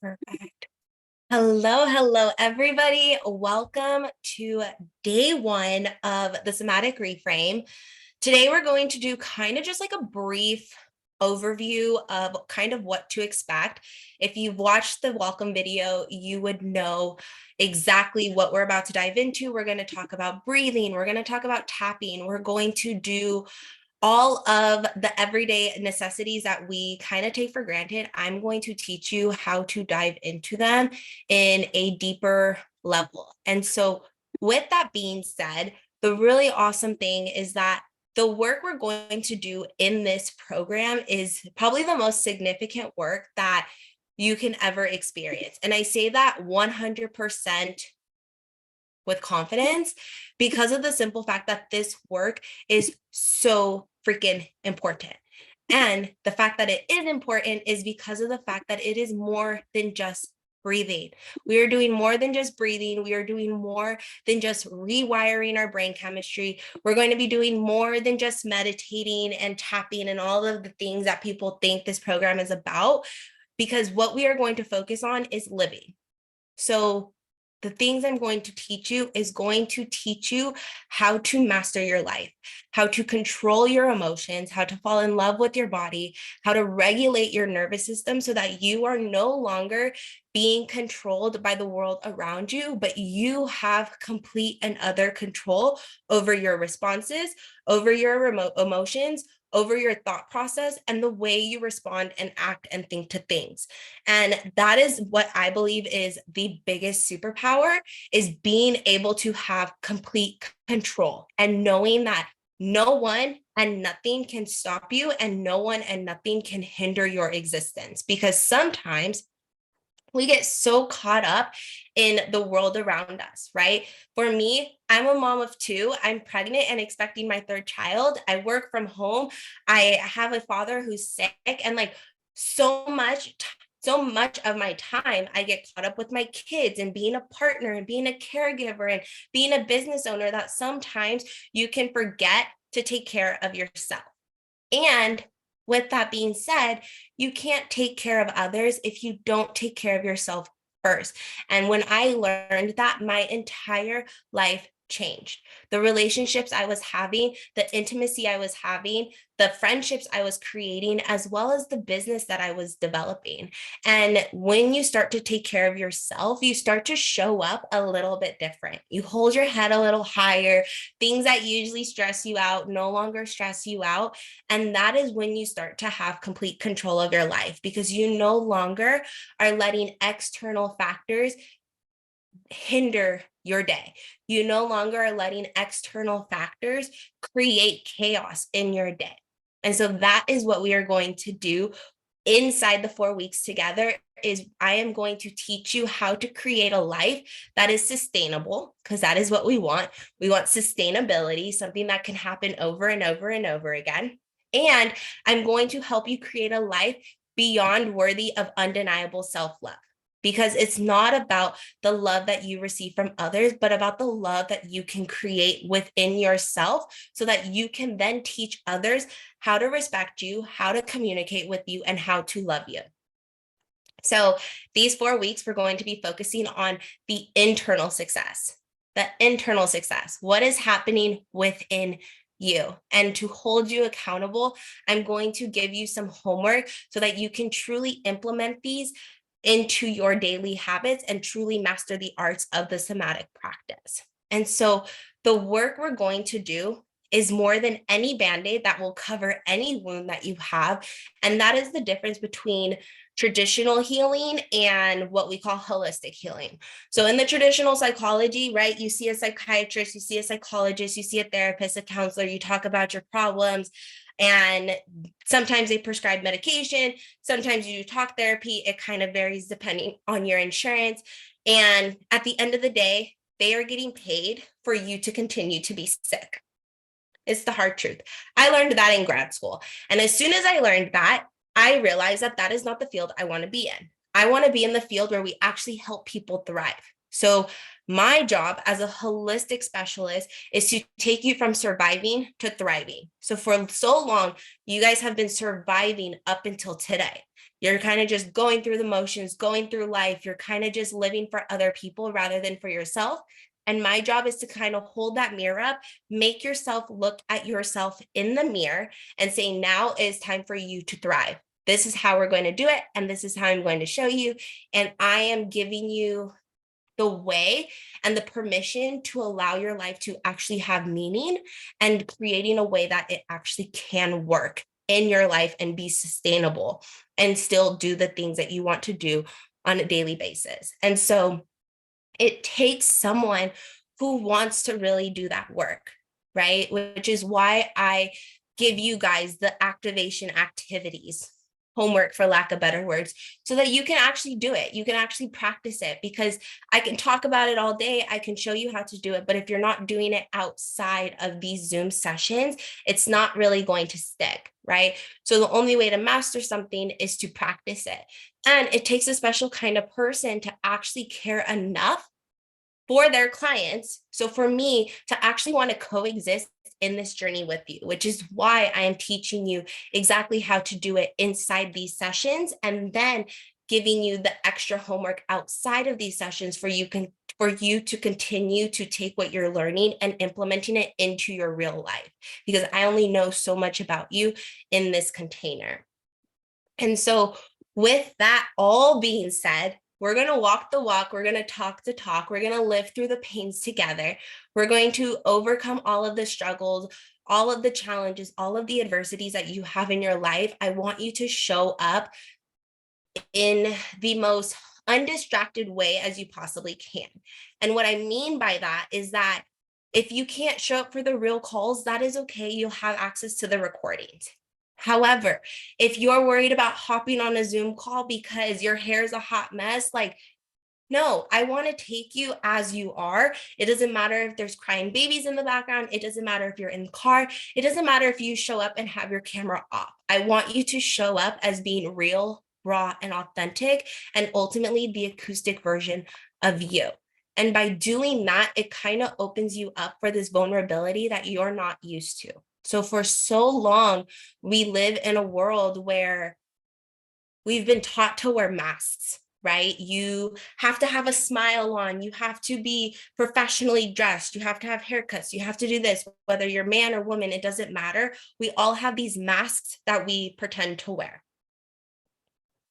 Perfect. Hello, everybody. Welcome to day one of the somatic reframe. Today, we're going to do kind of just like a brief overview of kind of what to expect. If you've watched the welcome video, you would know exactly what we're about to dive into. We're going to talk about breathing. We're going to talk about tapping. We're going to do all of the everyday necessities that we kind of take for granted. I'm going to teach you how to dive into them in a deeper level. And so, with that being said, the really awesome thing is that the work we're going to do in this program is probably the most significant work that you can ever experience. And I say that 100% with confidence because of the simple fact that this work is so freaking important. And the fact that it is important is because of the fact that it is more than just breathing. We are doing more than just breathing. We are doing more than just rewiring our brain chemistry. We're going to be doing more than just meditating and tapping and all of the things that people think this program is about, because what we are going to focus on is living. So the things I'm going to teach you is going to teach you how to master your life, how to control your emotions, how to fall in love with your body, how to regulate your nervous system so that you are no longer being controlled by the world around you, but you have complete and utter control over your responses, over your emotions, over your thought process, and the way you respond and act and think to things. And that is what I believe is the biggest superpower, is being able to have complete control and knowing that no one and nothing can stop you, and no one and nothing can hinder your existence. Because sometimes we get so caught up in the world around us, right? For me, I'm a mom of two. I'm pregnant and expecting my third child. I work from home. I have a father who's sick, and like so much of my time I get caught up with my kids and being a partner and being a caregiver and being a business owner that sometimes you can forget to take care of yourself. And with that being said, you can't take care of others if you don't take care of yourself first. And when I learned that, my entire life changed. The relationships I was having, the intimacy I was having, the friendships I was creating, as well as the business that I was developing. And when you start to take care of yourself, you start to show up a little bit different. You hold your head a little higher. Things that usually stress you out no longer stress you out. And that is when you start to have complete control of your life, because you no longer are letting external factors hinder your day. You no longer are letting external factors create chaos in your day. And so that is what we are going to do inside the 4 weeks together. Is I am going to teach you how to create a life that is sustainable, because that is what we want. We want sustainability, something that can happen over and over and over again. And I'm going to help you create a life beyond worthy of undeniable self-love, because it's not about the love that you receive from others, but about the love that you can create within yourself, so that you can then teach others how to respect you, how to communicate with you, and how to love you. So these 4 weeks, we're going to be focusing on the internal success, what is happening within you. And to hold you accountable, I'm going to give you some homework so that you can truly implement these into your daily habits and truly master the arts of the somatic practice. And so the work we're going to do is more than any band-aid that will cover any wound that you have. And that is the difference between traditional healing and what we call holistic healing. So in the traditional psychology, right, you see a psychiatrist, you see a psychologist, you see a therapist, a counselor, you talk about your problems, and sometimes they prescribe medication, sometimes you do talk therapy. It kind of varies depending on your insurance. And at the end of the day, they are getting paid for you to continue to be sick. It's the hard truth. I learned that in grad school. And as soon as I learned that, I realized that that is not the field I want to be in. I want to be in the field where we actually help people thrive. So My job as a holistic specialist is to take you from surviving to thriving. So for so long, you guys have been surviving up until today. You're kind of just going through the motions, going through life. You're kind of just living for other people rather than for yourself. And my job is to kind of hold that mirror up, make yourself look at yourself in the mirror and say, now is time for you to thrive. This is how we're going to do it. And this is how I'm going to show you. And I am giving you the way and the permission to allow your life to actually have meaning and creating a way that it actually can work in your life and be sustainable and still do the things that you want to do on a daily basis. And so it takes someone who wants to really do that work, right? Which is why I give you guys the activation activities, homework for lack of better words, so that you can actually do it. You can actually practice it, because I can talk about it all day. I can show you how to do it. But if you're not doing it outside of these Zoom sessions, it's not really going to stick, right? So the only way to master something is to practice it. And it takes a special kind of person to actually care enough for their clients. So for me to actually want to coexist in this journey with you, which is why I am teaching you exactly how to do it inside these sessions, and then giving you the extra homework outside of these sessions for you to continue to take what you're learning and implementing it into your real life, because I only know so much about you in this container. And so with that all being said, we're going to walk the walk. We're going to talk the talk. We're going to live through the pains together. We're going to overcome all of the struggles, all of the challenges, all of the adversities that you have in your life. I want you to show up in the most undistracted way as you possibly can. And what I mean by that is that if you can't show up for the real calls, that is okay. You'll have access to the recordings. However, if you're worried about hopping on a Zoom call because your hair is a hot mess, like, no, I want to take you as you are. It doesn't matter if there's crying babies in the background. It doesn't matter if you're in the car. It doesn't matter if you show up and have your camera off. I want you to show up as being real, raw, and authentic, and ultimately the acoustic version of you. And by doing that, it kind of opens you up for this vulnerability that you're not used to. So for so long, we live in a world where we've been taught to wear masks, right? You have to have a smile on, you have to be professionally dressed, you have to have haircuts, you have to do this, whether you're man or woman, it doesn't matter. We all have these masks that we pretend to wear.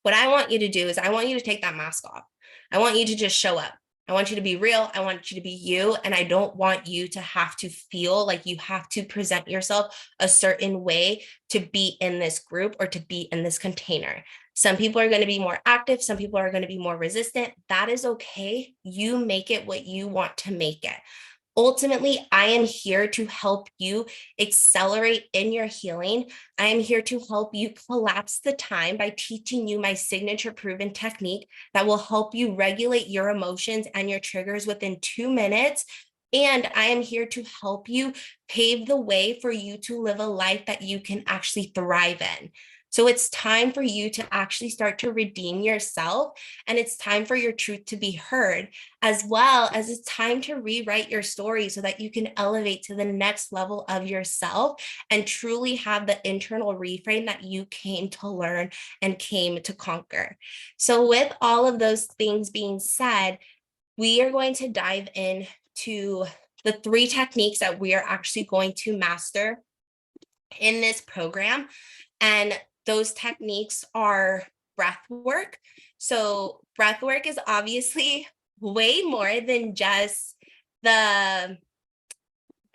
What I want you to do is I want you to take that mask off. I want you to just show up. I want you to be real. I want you to be you. And I don't want you to have to feel like you have to present yourself a certain way to be in this group or to be in this container. Some people are going to be more active. Some people are going to be more resistant. That is okay. You make it what you want to make it. Ultimately, I am here to help you accelerate in your healing. I am here to help you collapse the time by teaching you my signature proven technique that will help you regulate your emotions and your triggers within 2 minutes. And I am here to help you pave the way for you to live a life that you can actually thrive in. So it's time for you to actually start to redeem yourself, and it's time for your truth to be heard, as well as it's time to rewrite your story so that you can elevate to the next level of yourself and truly have the internal reframe that you came to learn and came to conquer. So with all of those things being said, we are going to dive into the 3 techniques that we are actually going to master in this program. And those techniques are breath work. So breath work is obviously way more than just the,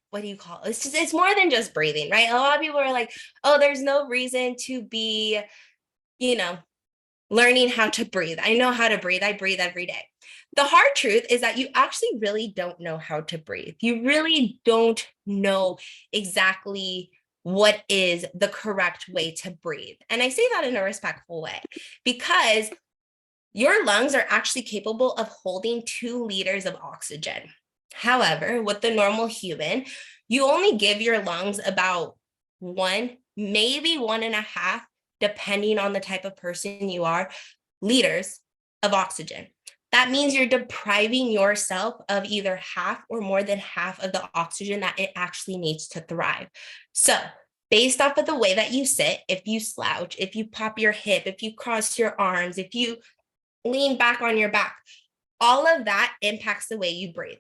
what do you call it? It's more than just breathing, right? A lot of people are like, oh, there's no reason to be, you know, learning how to breathe. I know how to breathe. I breathe every day. The hard truth is that you actually really don't know how to breathe. You really don't know exactly what is the correct way to breathe. And I say that in a respectful way because your lungs are actually capable of holding 2 liters of oxygen. However, with the normal human, you only give your lungs about 1, maybe 1.5, depending on the type of person you are, liters of oxygen. that means you're depriving yourself of either half or more than half of the oxygen that it actually needs to thrive. So, based off of the way that you sit, if you slouch, if you pop your hip, if you cross your arms, if you lean back on your back, all of that impacts the way you breathe.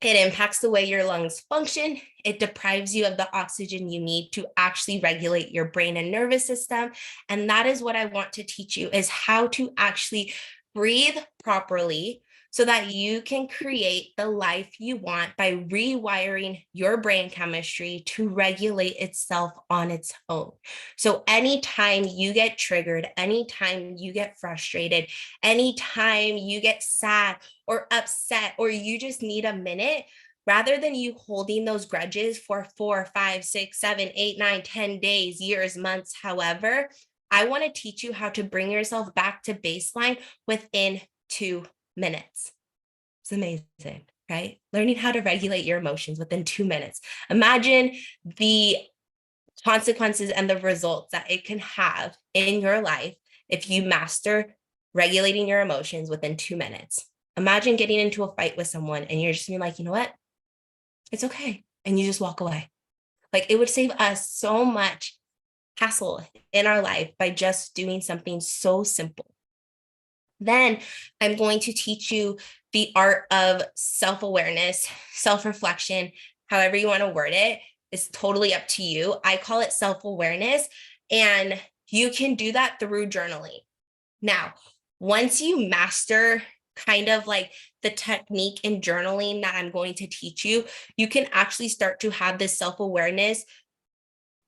It impacts the way your lungs function. It deprives you of the oxygen you need to actually regulate your brain and nervous system. And that is what I want to teach you, is how to actually breathe properly so that you can create the life you want by rewiring your brain chemistry to regulate itself on its own. So anytime you get triggered, anytime you get frustrated, anytime you get sad or upset, or you just need a minute, rather than you holding those grudges for 4, 5, 6, 7, 8, 9, 10 days, years, months, however, I want to teach you how to bring yourself back to baseline within 2 minutes. It's amazing, right? Learning how to regulate your emotions within 2 minutes. Imagine the consequences and the results that it can have in your life if you master regulating your emotions within 2 minutes. Imagine getting into a fight with someone and you're just being like, you know what? It's okay. And you just walk away. Like, it would save us so much hassle in our life by just doing something so simple. Then I'm going to teach you the art of self-awareness, self-reflection, however you want to word it. It's totally up to you. I call it self-awareness, and you can do that through journaling. Now, once you master kind of like the technique in journaling that I'm going to teach you, you can actually start to have this self-awareness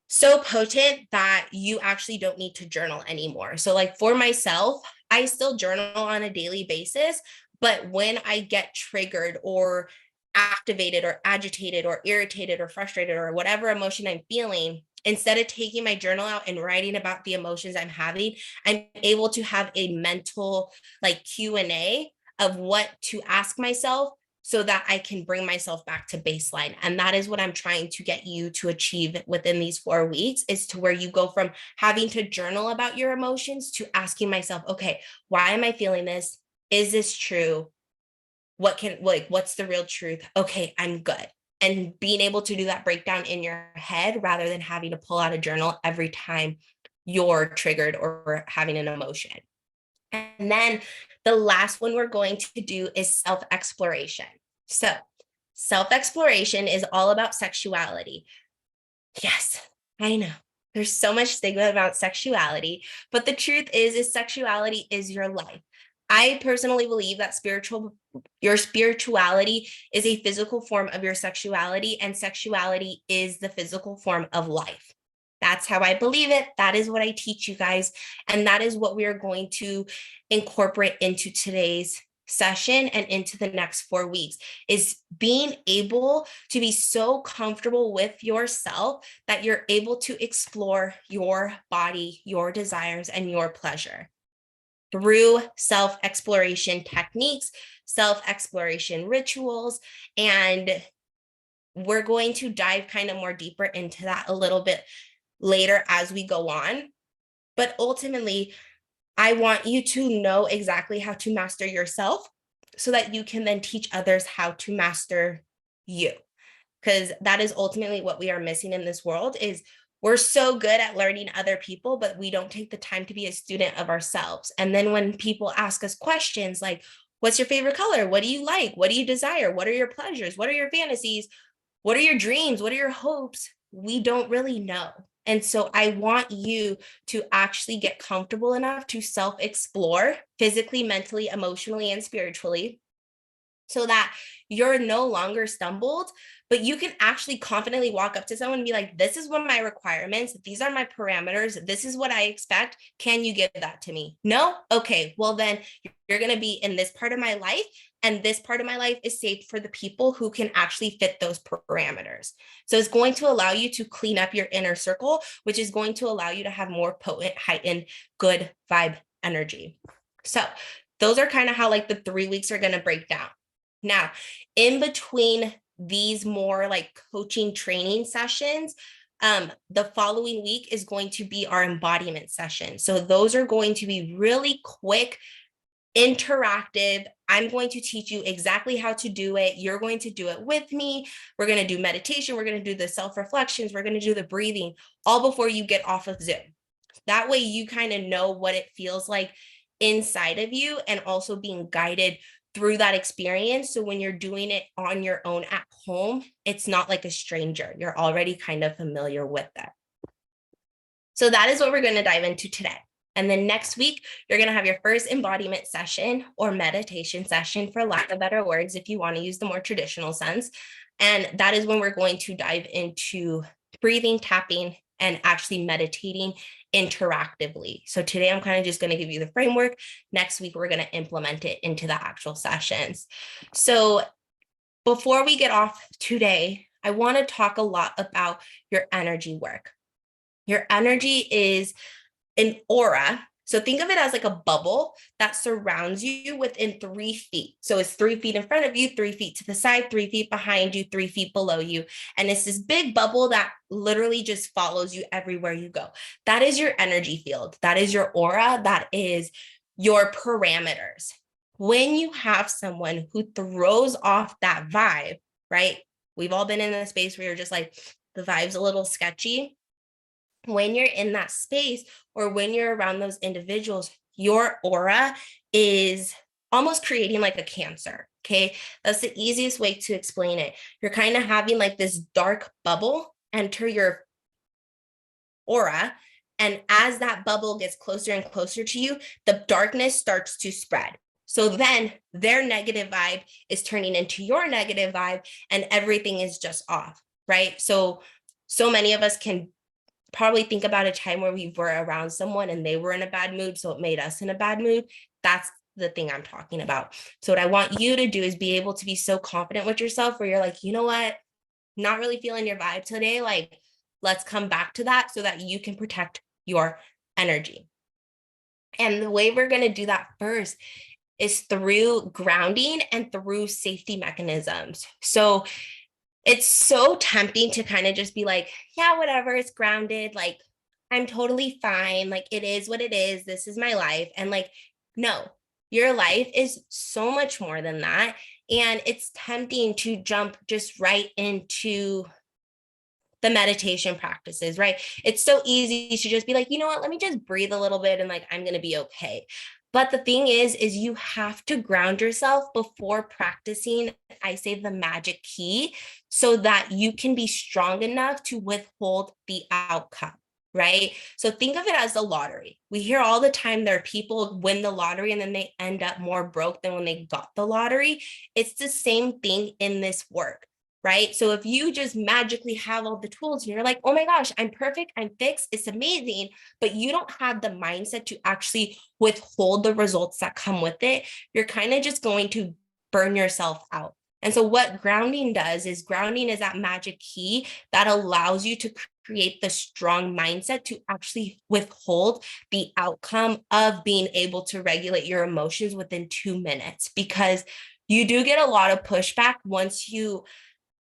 so potent that you actually don't need to journal anymore. So like for myself, I still journal on a daily basis, but when I get triggered or activated or agitated or irritated or frustrated or whatever emotion I'm feeling, instead of taking my journal out and writing about the emotions I'm having, I'm able to have a mental like Q&A of what to ask myself so that I can bring myself back to baseline. And that is what I'm trying to get you to achieve within these 4 weeks, is to where you go from having to journal about your emotions to asking myself, okay, why am I feeling this? Is this true? What's the real truth? Okay, I'm good. And being able to do that breakdown in your head rather than having to pull out a journal every time you're triggered or having an emotion. And then the last one we're going to do is self-exploration. So self-exploration is all about sexuality. Yes, I know. There's so much stigma about sexuality, but the truth is sexuality is your life. I personally believe that your spirituality is a physical form of your sexuality, and sexuality is the physical form of life. That's how I believe it. That is what I teach you guys. And that is what we are going to incorporate into today's session and into the next 4 weeks, is being able to be so comfortable with yourself that you're able to explore your body, your desires, and your pleasure through self-exploration techniques, self-exploration rituals, and we're going to dive kind of more deeper into that a little bit later as we go on. But ultimately, I want you to know exactly how to master yourself so that you can then teach others how to master you. Because that is ultimately what we are missing in this world, is we're so good at learning other people, but we don't take the time to be a student of ourselves. And then when people ask us questions like, what's your favorite color? What do you like? What do you desire? What are your pleasures? What are your fantasies? What are your dreams? What are your hopes? We don't really know. And so I want you to actually get comfortable enough to self-explore physically, mentally, emotionally, and spiritually, so that you're no longer stumbled, but you can actually confidently walk up to someone and be like, this is what my requirements, these are my parameters, this is what I expect. Can you give that to me? No? Okay, well then you're going to be in this part of my life, and this part of my life is safe for the people who can actually fit those parameters. So it's going to allow you to clean up your inner circle, which is going to allow you to have more potent, heightened, good vibe energy. So those are kind of how like the 3 weeks are going to break down. Now, in between these more like coaching training sessions, the following week is going to be our embodiment session. So those are going to be really quick interactive. I'm going to teach you exactly how to do it. You're going to do it with me. We're going to do meditation. We're going to do the self-reflections. We're going to do the breathing all before you get off of Zoom. That way you kind of know what it feels like inside of you, and also being guided through that experience. So when you're doing it on your own at home, it's not like a stranger. You're already kind of familiar with that. So that is what we're going to dive into today. And then next week, you're going to have your first embodiment session or meditation session, for lack of better words, if you want to use the more traditional sense. And that is when we're going to dive into breathing, tapping, and actually meditating interactively. So today I'm kind of just going to give you the framework. Next week, we're going to implement it into the actual sessions. So before we get off today, I want to talk a lot about your energy work. Your energy is an aura. So think of it as like a bubble that surrounds you within 3 feet. So it's 3 feet in front of you, 3 feet to the side, 3 feet behind you, 3 feet below you. And it's this big bubble that literally just follows you everywhere you go. That is your energy field. That is your aura. That is your parameters. When you have someone who throws off that vibe, right? We've all been in a space where you're just like, the vibe's a little sketchy. When you're in that space, or when you're around those individuals, your aura is almost creating like a cancer. Okay. That's the easiest way to explain it. You're kind of having like this dark bubble enter your aura. And as that bubble gets closer and closer to you, the darkness starts to spread. So then their negative vibe is turning into your negative vibe, and everything is just off, right? So many of us can probably think about a time where we were around someone and they were in a bad mood, so it made us in a bad mood. That's the thing I'm talking about. So what I want you to do is be able to be so confident with yourself where you're like, you know what, not really feeling your vibe today. Like, let's come back to that so that you can protect your energy. And the way we're going to do that first is through grounding and through safety mechanisms. So it's so tempting to kind of just be like, yeah, whatever, it's grounded. Like, I'm totally fine. Like, it is what it is. This is my life. And like, no, your life is so much more than that. And it's tempting to jump just right into the meditation practices, right? It's so easy to just be like, you know what, let me just breathe a little bit and like, I'm going to be okay. But the thing is you have to ground yourself before practicing, I say, the magic key, so that you can be strong enough to withhold the outcome, right? So think of it as the lottery. We hear all the time there are people win the lottery and then they end up more broke than when they got the lottery. It's the same thing in this work, right? So if you just magically have all the tools and you're like, oh my gosh, I'm perfect, I'm fixed, it's amazing, but you don't have the mindset to actually withhold the results that come with it, you're kind of just going to burn yourself out. And so what grounding does is grounding is that magic key that allows you to create the strong mindset to actually withhold the outcome of being able to regulate your emotions within 2 minutes, because you do get a lot of pushback once you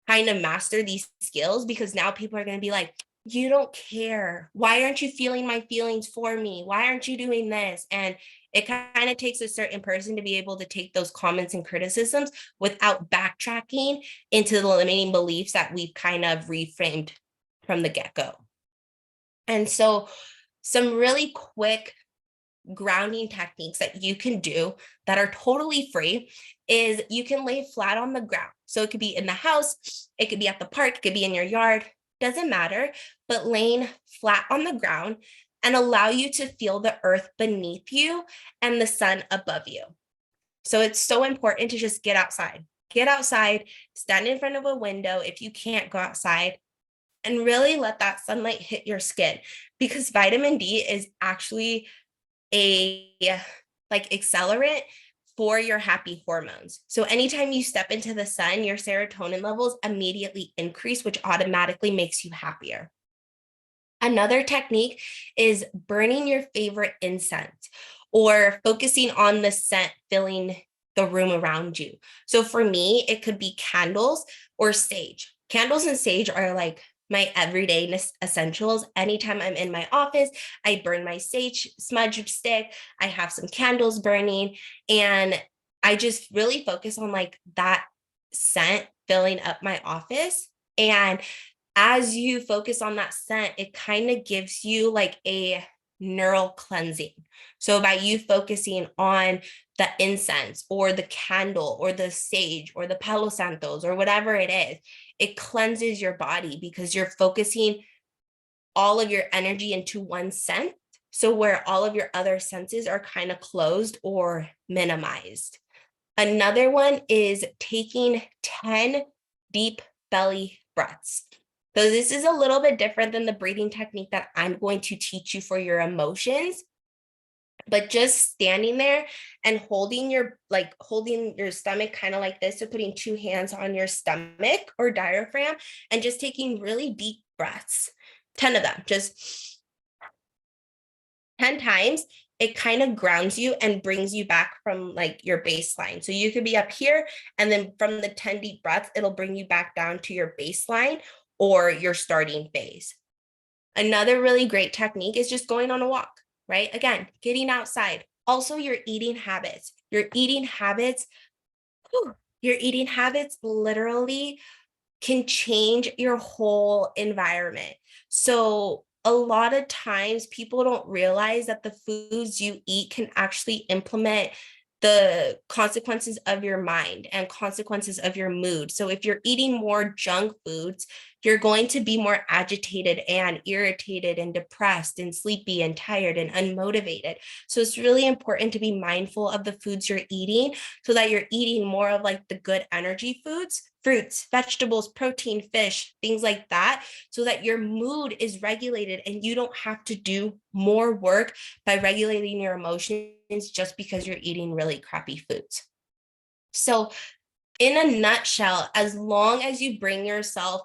kind of master these skills, because now people are going to be like, you don't care. Why aren't you feeling my feelings for me? Why aren't you doing this? And it kind of takes a certain person to be able to take those comments and criticisms without backtracking into the limiting beliefs that we've kind of reframed from the get-go. And so some really quick grounding techniques that you can do that are totally free is you can lay flat on the ground. So it could be in the house, it could be at the park, it could be in your yard, doesn't matter, but laying flat on the ground and allow you to feel the earth beneath you and the sun above you. So it's so important to just get outside, stand in front of a window if you can't go outside, and really let that sunlight hit your skin, because vitamin D is actually a like accelerant for your happy hormones. So anytime you step into the sun, your serotonin levels immediately increase, which automatically makes you happier. Another technique is burning your favorite incense or focusing on the scent filling the room around you. So for me, it could be candles or sage. Candles and sage are like my everyday essentials. Anytime I'm in my office, I burn my sage smudge stick, I have some candles burning, and I just really focus on like that scent filling up my office. And as you focus on that scent, it kind of gives you like a neural cleansing. So by you focusing on the incense or the candle or the sage or the Palo Santos or whatever it is, it cleanses your body because you're focusing all of your energy into one scent. So where all of your other senses are kind of closed or minimized. Another one is taking 10 deep belly breaths. So this is a little bit different than the breathing technique that I'm going to teach you for your emotions. But just standing there and holding your stomach kind of like this. So putting two hands on your stomach or diaphragm and just taking really deep breaths, 10 of them, just 10 times. It kind of grounds you and brings you back from like your baseline. So you could be up here, and then from the 10 deep breaths, it'll bring you back down to your baseline or your starting phase. Another really great technique is just going on a walk, right? Again, getting outside. Also, your eating habits. Your eating habits literally can change your whole environment. So a lot of times people don't realize that the foods you eat can actually implement the consequences of your mind and consequences of your mood. So if you're eating more junk foods, you're going to be more agitated and irritated and depressed and sleepy and tired and unmotivated. So it's really important to be mindful of the foods you're eating so that you're eating more of like the good energy foods, fruits, vegetables, protein, fish, things like that, so that your mood is regulated and you don't have to do more work by regulating your emotions just because you're eating really crappy foods. So in a nutshell, as long as you bring yourself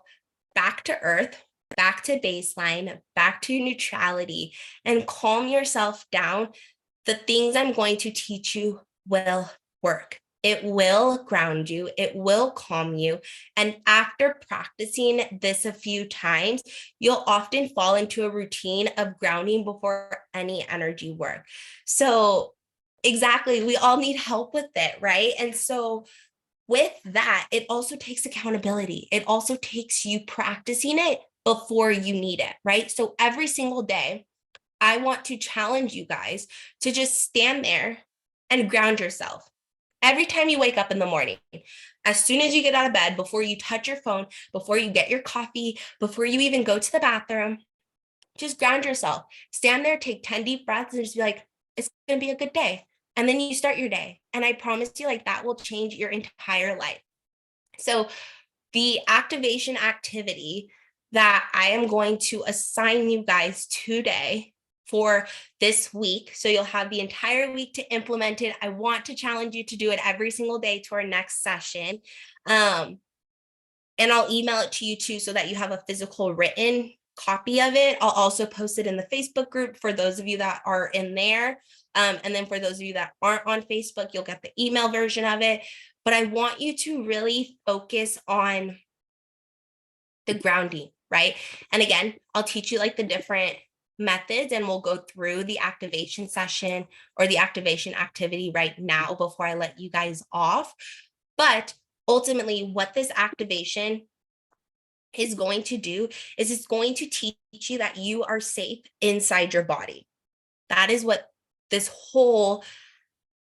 back to earth, back to baseline, back to neutrality, and calm yourself down, the things I'm going to teach you will work. It will ground you, it will calm you. And after practicing this a few times, you'll often fall into a routine of grounding before any energy work. So, exactly, we all need help with it, right? And so, with that, it also takes accountability. It also takes you practicing it before you need it, right? So, every single day, I want to challenge you guys to just stand there and ground yourself. Every time you wake up in the morning, as soon as you get out of bed, before you touch your phone, before you get your coffee, before you even go to the bathroom, just ground yourself. Stand there, take 10 deep breaths, and just be like, it's going to be a good day. And then you start your day. And I promise you, like, that will change your entire life. So, the activation activity that I am going to assign you guys today for this week. So you'll have the entire week to implement it. I want to challenge you to do it every single day to our next session. And I'll email it to you too so that you have a physical written copy of it. I'll also post it in the Facebook group for those of you that are in there. And then for those of you that aren't on Facebook, you'll get the email version of it. But I want you to really focus on the grounding, right? And again, I'll teach you like the different methods, and we'll go through the activation session or the activation activity right now before I let you guys off. But ultimately, what this activation is going to do is it's going to teach you that you are safe inside your body. That is what this whole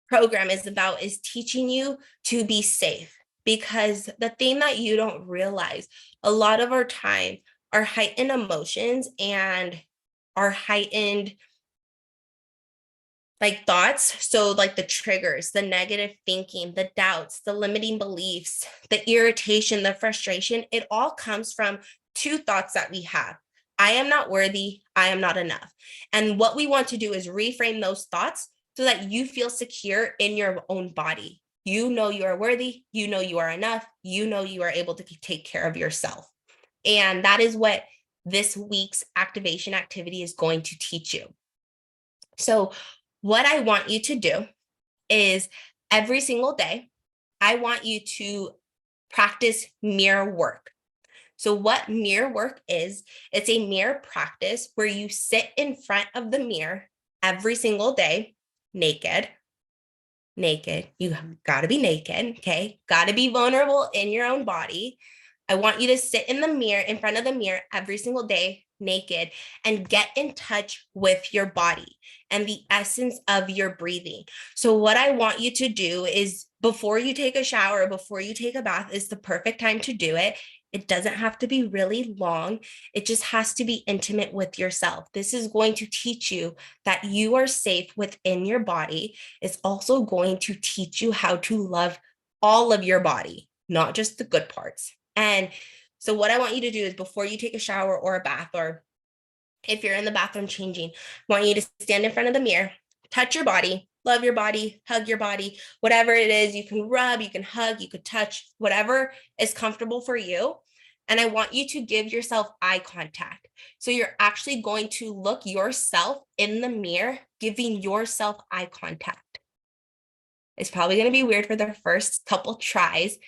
program is about, is teaching you to be safe. Because the thing that you don't realize, a lot of our time, our heightened emotions and our heightened like thoughts, so like the triggers, the negative thinking, the doubts, the limiting beliefs, the irritation, the frustration, it all comes from two thoughts that we have. I am not worthy, I am not enough. And what we want to do is reframe those thoughts so that you feel secure in your own body. You know you are worthy, you know you are enough, you know you are able to take care of yourself. And that is what this week's activation activity is going to teach you. So, what I want you to do is every single day, I want you to practice mirror work. So what mirror work is, it's a mirror practice where you sit in front of the mirror every single day, naked. You got to be naked, okay? Got to be vulnerable in your own body. I want you to sit in the mirror, in front of the mirror every single day, naked, and get in touch with your body and the essence of your breathing. So what I want you to do is, before you take a shower, before you take a bath, is the perfect time to do it. It doesn't have to be really long. It just has to be intimate with yourself. This is going to teach you that you are safe within your body. It's also going to teach you how to love all of your body, not just the good parts. And so what I want you to do is, before you take a shower or a bath, or if you're in the bathroom changing, I want you to stand in front of the mirror, touch your body, love your body, hug your body, whatever it is. You can rub, you can hug, you could touch, whatever is comfortable for you. And I want you to give yourself eye contact. So you're actually going to look yourself in the mirror, giving yourself eye contact. It's probably going to be weird for the first couple tries,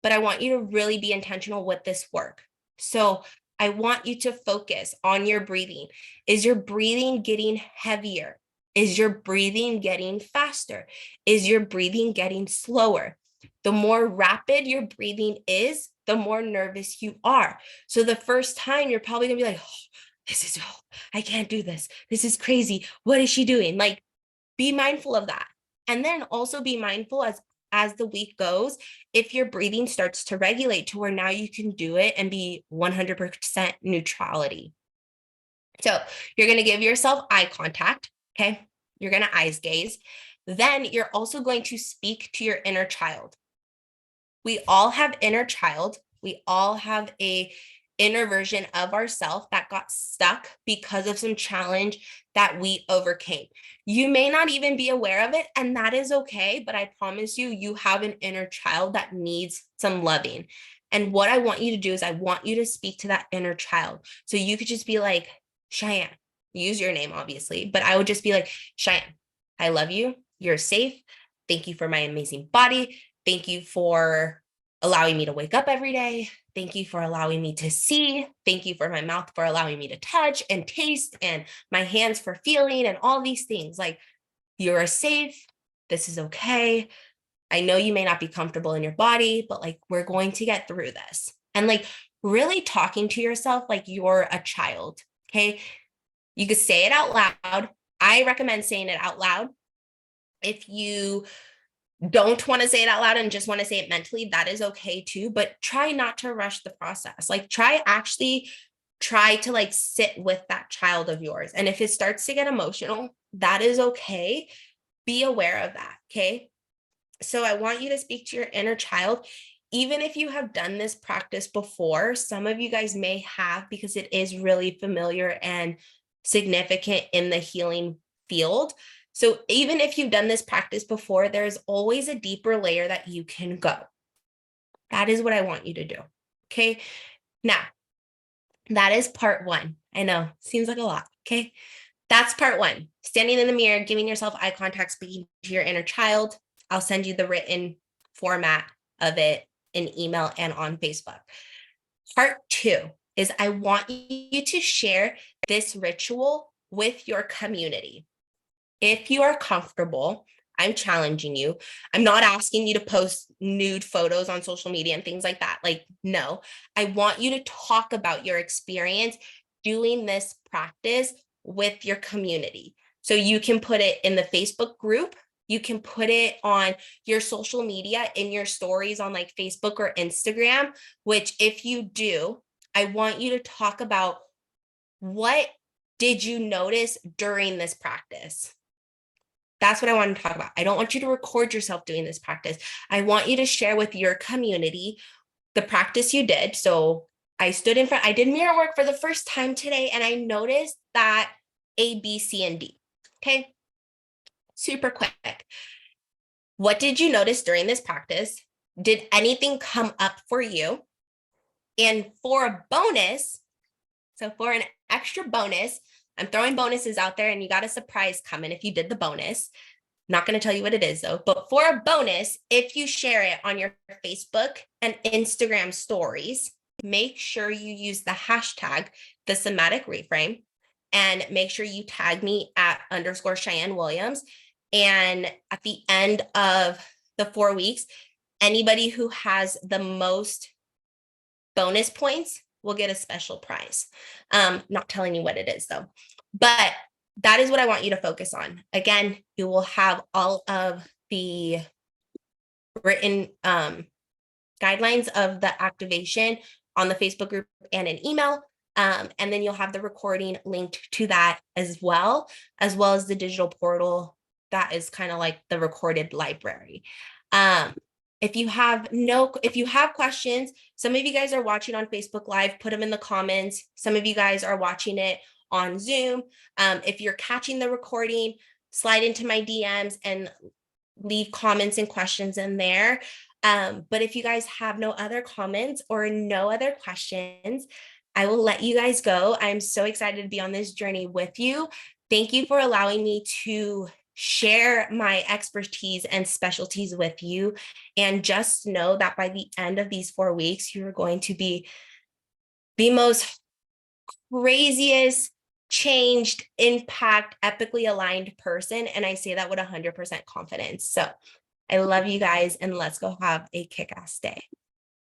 but I want you to really be intentional with this work. So I want you to focus on your breathing. Is your breathing getting heavier? Is your breathing getting faster? Is your breathing getting slower? The more rapid your breathing is, the more nervous you are. So the first time you're probably gonna be like, I can't do this. This is crazy. What is she doing? Like, be mindful of that. And then also be mindful as the week goes, if your breathing starts to regulate to where now you can do it and be 100% neutrality. So you're going to give yourself eye contact. Okay. You're going to eyes gaze. Then you're also going to speak to your inner child. We all have inner child. We all have a inner version of ourselves that got stuck because of some challenge that we overcame. You may not even be aware of it, and that is okay, but I promise you, you have an inner child that needs some loving. And what I want you to do is, I want you to speak to that inner child. So you could just be like, Cheyenne, use your name, obviously, but I would just be like, Cheyenne, I love you. You're safe. Thank you for my amazing body. Thank you for allowing me to wake up every day. Thank you for allowing me to see. Thank you for my mouth for allowing me to touch and taste, and my hands for feeling, and all these things. Like, you're safe. This is okay. I know you may not be comfortable in your body, but like, we're going to get through this. And like, really talking to yourself like you're a child. Okay. You could say it out loud. I recommend saying it out loud. If you don't want to say it out loud and just want to say it mentally, that is okay too. But try not to rush the process. Like, try to like sit with that child of yours. And if it starts to get emotional, that is okay. Be aware of that. Okay. So I want you to speak to your inner child. Even if you have done this practice before, some of you guys may have, because it is really familiar and significant in the healing field. So even if you've done this practice before, there's always a deeper layer that you can go. That is what I want you to do. Okay. Now, that is part one. I know, seems like a lot. Okay. That's part one. Standing in the mirror, giving yourself eye contact, speaking to your inner child. I'll send you the written format of it in email and on Facebook. Part two is, I want you to share this ritual with your community. If you are comfortable, I'm challenging you. I'm not asking you to post nude photos on social media and things like that. Like, no, I want you to talk about your experience doing this practice with your community. So you can put it in the Facebook group. You can put it on your social media, in your stories on like Facebook or Instagram, which if you do, I want you to talk about, what did you notice during this practice? That's what I want to talk about. I don't want you to record yourself doing this practice. I want you to share with your community the practice you did. So I stood in front, I did mirror work for the first time today, and I noticed that A, B, C, and D. Okay. Super quick. What did you notice during this practice? Did anything come up for you? And for a bonus, so for an extra bonus, I'm throwing bonuses out there, and you got a surprise coming if you did the bonus. Not going to tell you what it is though, but for a bonus, if you share it on your Facebook and Instagram stories, make sure you use the hashtag, the somatic reframe, and make sure you tag me at _ Cheyenne Williams. And at the end of the 4 weeks, anybody who has the most bonus points will get a special prize. Not telling you what it is though, but that is what I want you to focus on. Again, you will have all of the written guidelines of the activation on the Facebook group and an email. And then you'll have the recording linked to that as well as the digital portal that is kind of like the recorded library. If you have questions, some of you guys are watching on Facebook Live, put them in the comments. Some of you guys are watching it on Zoom. If you're catching the recording, slide into my DMs and leave comments and questions in there. But if you guys have no other comments or no other questions, I will let you guys go. I'm so excited to be on this journey with you. Thank you for allowing me to share my expertise and specialties with you. And just know that by the end of these 4 weeks, you're going to be the most craziest, changed, impact, epically aligned person. And I say that with 100% confidence. So I love you guys, and let's go have a kick-ass day.